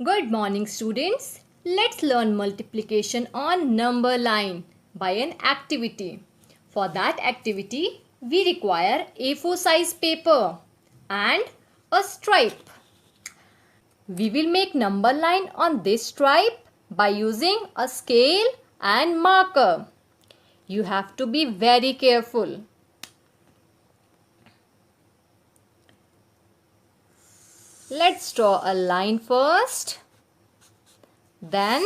Good morning, students. Let's learn multiplication on number line by an activity. For that activity, we require A4 size paper and a stripe. We will make number line on this stripe by using a scale and marker. You have to be very careful. Let's draw a line first. Then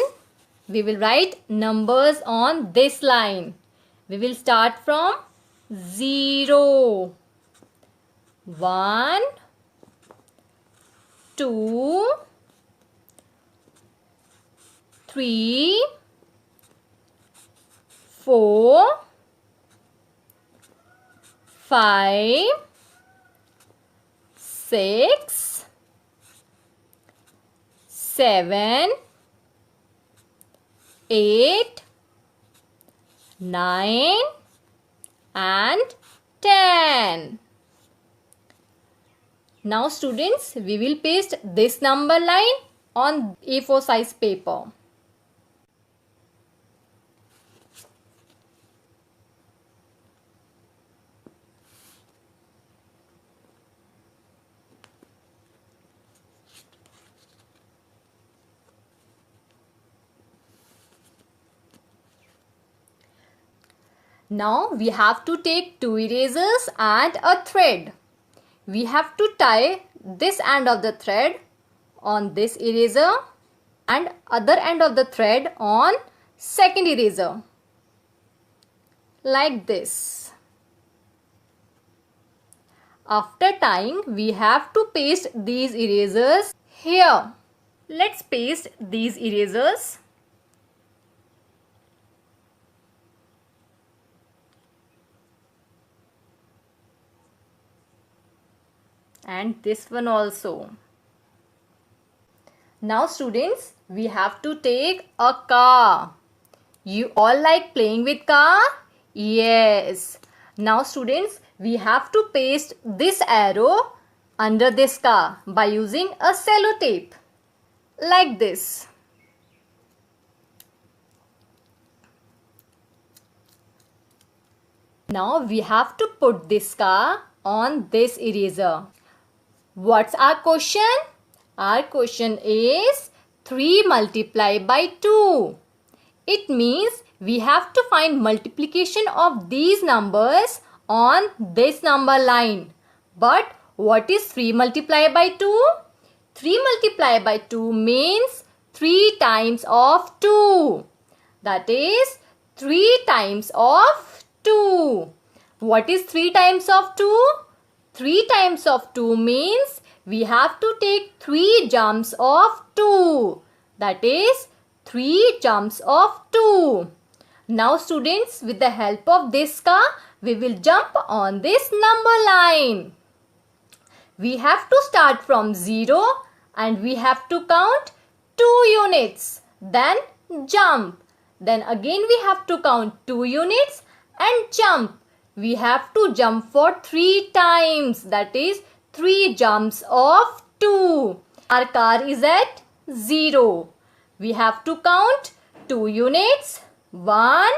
we will write numbers on this line. We will start from 0, 1, 2, 3, 4, 5, 6, 7, 8, 9 and 10. Now students, we will paste this number line on A4 size paper. Now we have to take two erasers and a thread. We have to tie this end of the thread on this eraser and other end of the thread on second eraser. Like this. After tying, we have to paste these erasers here. Let's paste these erasers. And this one also. Now students, we have to take a car. You all like playing with car? Yes. Now students, we have to paste this arrow under this car by using a sellotape. Like this. Now we have to put this car on this eraser. What's our question? Our question is 3 multiplied by 2. It means we have to find multiplication of these numbers on this number line. But what is 3 multiplied by 2? 3 multiplied by 2 means 3 times of 2. That is 3 times of 2. What is 3 times of 2? 3 times of 2 means we have to take 3 jumps of 2. That is 3 jumps of 2. Now students, with the help of this car, we will jump on this number line. We have to start from 0 and we have to count 2 units. Then jump. Then again we have to count 2 units and jump. We have to jump for 3 times. That is 3 jumps of 2. Our car is at 0. We have to count 2 units. 1,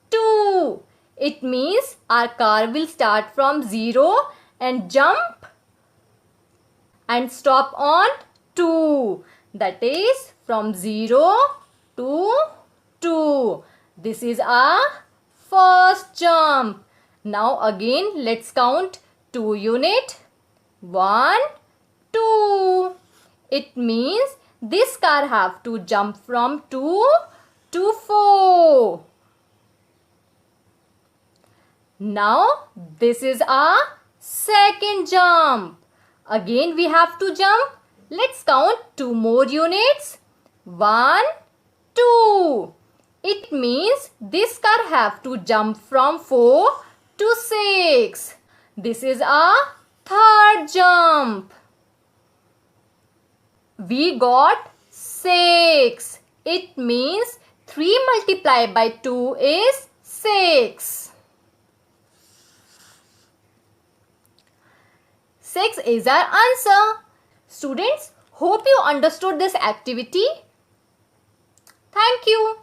2. It means our car will start from 0 and jump and stop on 2. That is from 0 to 2. This is our first jump. Now again let's count 2 unit. 1, 2. It means this car have to jump from 2 to 4. Now this is our second jump. Again we have to jump. Let's count 2 more units. 1, 2. It means this car have to jump from 4 to 6. This is our third jump. We got 6. It means 3 multiplied by 2 is 6. 6 is our answer. Students, Hope you understood this activity. Thank you.